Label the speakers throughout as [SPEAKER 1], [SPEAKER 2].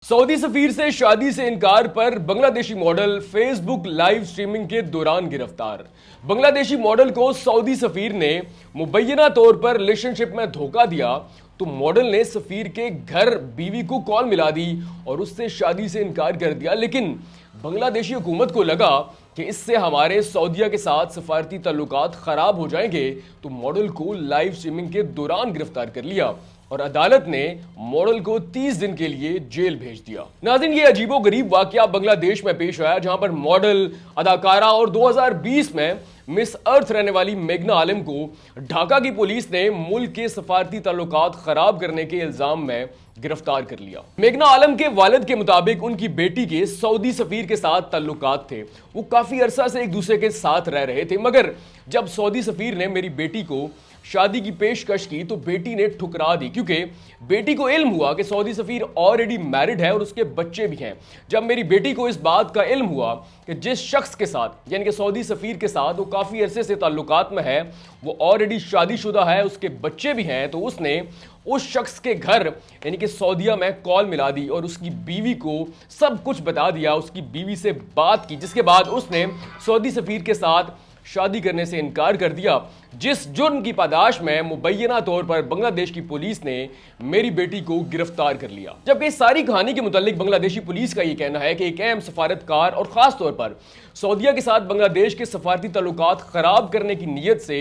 [SPEAKER 1] Saudi सफीर से शादी से इनकार पर Bangladeshi model Facebook live streaming के दौरान गिरफ्तार। बांग्लादेशी मॉडल को सऊदी सफीर ने मुबैना तौर पर रिलेशनशिप में धोखा दिया तो मॉडल ने सफीर के घर बीवी को कॉल मिला दी और उससे शादी से इनकार कर दिया। लेकिन बांग्लादेशी हुकूमत को लगा कि इससे हमारे सऊदीया के साथ सफारती ताल्लुकात खराब हो जाएंगे, तो मॉडल को लाइव स्ट्रीमिंग के दौरान गिरफ्तार कर लिया और अदालत ने मॉडल को 30 दिन के लिए जेल भेज दिया। नाज़रीन, ये अजीबोगरीब वाकया बांग्लादेश में पेश आया, जहां पर मॉडल, अदाकारा और 2020 में मिस अर्थ रहने वाली मेघना आलम को ढाका की पुलिस ने मुल्क के सफारती ताल्लुकात खराब करने के इल्जाम में गिरफ्तार कर लिया। मेघना आलम के वालिद के मुताबिक उनकी बेटी के सऊदी सफीर के साथ ताल्लुकात थे। वो काफी अरसा से एक दूसरे के साथ रह रहे थे, मगर जब सऊदी सफीर ने मेरी बेटी को शादी की पेशकश की तो बेटी ने ठुकरा दी, क्योंकि बेटी को इल्म हुआ कि सऊदी सफीर ऑलरेडी मैरिड है और उसके बच्चे भी हैं। जब मेरी बेटी को इस बात का इल्म हुआ कि जिस शख्स के साथ यानी कि सऊदी सफीर के साथ वो काफी अरसे से ताल्लुकात में है, वो ऑलरेडी शादीशुदा है, उसके बच्चे भी हैं, तो उसने उस शख्स के घर यानी कि सऊदीया में कॉल मिला दी और उसकी बीवी को सब कुछ बता दिया, उसकी बीवी से बात की, जिसके बाद उसने सऊदी सफीर के साथ शादी करने से इनकार कर दिया, जिस जुर्म की पादाश में मुबैना तौर पर बांग्लादेश की पुलिस ने मेरी बेटी को गिरफ्तार कर लिया। जबकि इस सारी कहानी के मुतालिक बांग्लादेशी पुलिस का यह कहना है कि एक अहम सफारतकार और खास तौर पर सऊदीया के साथ बांग्लादेश के सफारती ताल्लुकात खराब करने की नीयत से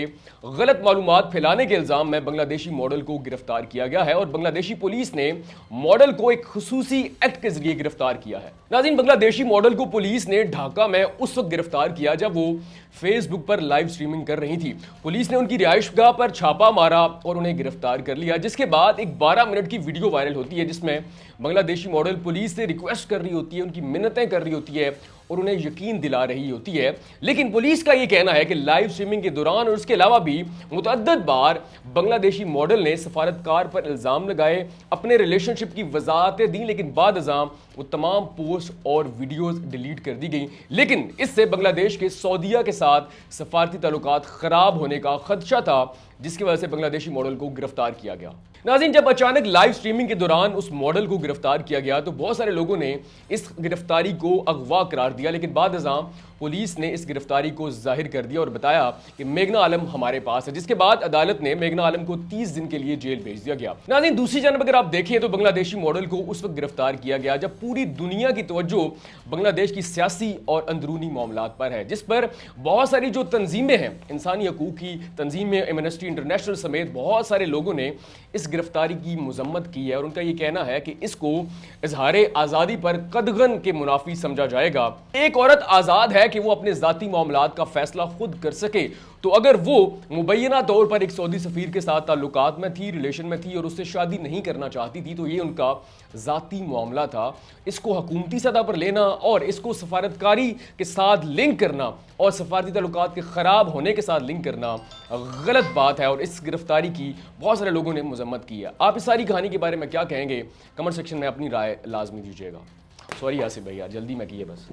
[SPEAKER 1] गलत मालूमात फैलाने के इल्जाम में बांग्लादेशी मॉडल को गिरफ्तार किया गया है और बांग्लादेशी पुलिस ने मॉडल को एक खुसूसी एक्ट के जरिए गिरफ्तार किया है। नाज़रीन, बांग्लादेशी मॉडल को पुलिस ने ढाका में उस वक्त गिरफ्तार किया जब वो फेसबुक पर लाइव स्ट्रीमिंग कर रही थी। पुलिस ने उनकी रिहाइशगाह पर छापा मारा और उन्हें गिरफ्तार कर लिया, जिसके बाद एक 12 मिनट की वीडियो वायरल होती है जिसमें बांग्लादेशी मॉडल पुलिस से रिक्वेस्ट कर रही होती है, उनकी मिन्नतें कर रही होती है और उन्हें यकीन दिला रही होती है। लेकिन पुलिस का यह कहना है कि लाइव स्ट्रीमिंग के दौरान और उसके अलावा भी मुतअद्दिद बार बांग्लादेशी मॉडल ने सफारतकार पर इल्जाम लगाए, अपने रिलेशनशिप की वजाहतें दी, लेकिन बाद अज़ां वो तमाम पोस्ट और वीडियोस डिलीट कर दी गई। लेकिन इससे बांग्लादेश के सऊदीया के साथ सफारती ताल्लुकात खराब होने का खदशा था, जिसकी वजह से बांग्लादेशी मॉडल को गिरफ्तार किया गया। नाज़रीन, जब अचानक लाइव स्ट्रीमिंग के दौरान उस मॉडल को गिरफ्तार किया गया तो बहुत सारे लोगों ने इस गिरफ्तारी को अगवा करार दिया, लेकिन बाद अज़ां पुलिस ने इस गिरफ्तारी को जाहिर कर दिया और बताया कि मेघना आलम हमारे पास है, जिसके बाद अदालत ने मेघना आलम को 30 दिन के लिए जेल भेज दिया गया। नाज़रीन, दूसरी जानब अगर आप देखें तो बांग्लादेशी मॉडल को उस वक्त गिरफ्तार किया गया जब पूरी दुनिया की तवज्जो बांग्लादेश की सियासी और अंदरूनी मामलात पर है, जिस पर बहुत सारी जो तंजीमें हैं, इंसानी हकूक की तंजीमें, एमनेस्टी इंटरनेशनल समेत बहुत सारे लोगों ने इस गिरफ्तारी की मजम्मत की है और उनका ये कहना है कि इसको इजहार आज़ादी पर कदगन के मुनाफी समझा जाएगा। एक औरत आज़ाद है कि वो अपने ज़ाती मामलात का फैसला खुद कर सके, तो अगर वो मुबैना तौर पर एक सऊदी सफीर के साथ ताल्लुकात में थी, रिलेशन में थी और उससे शादी नहीं करना चाहती थी, तो ये उनका ज़ाती मामला था। इसको हुकूमती सतह पर लेना और इसको सफारतकारी के साथ लिंक करना और सफारती ताल्लुकात के ख़राब होने के साथ लिंक करना गलत बात है और इस गिरफ्तारी की बहुत सारे लोगों ने मजम्मत की है। आप इस सारी कहानी के बारे में क्या कहेंगे? कमेंट सेक्शन में अपनी राय लाजमी दीजिएगा। सॉरी आसिफ भाई, यार जल्दी में किए बस।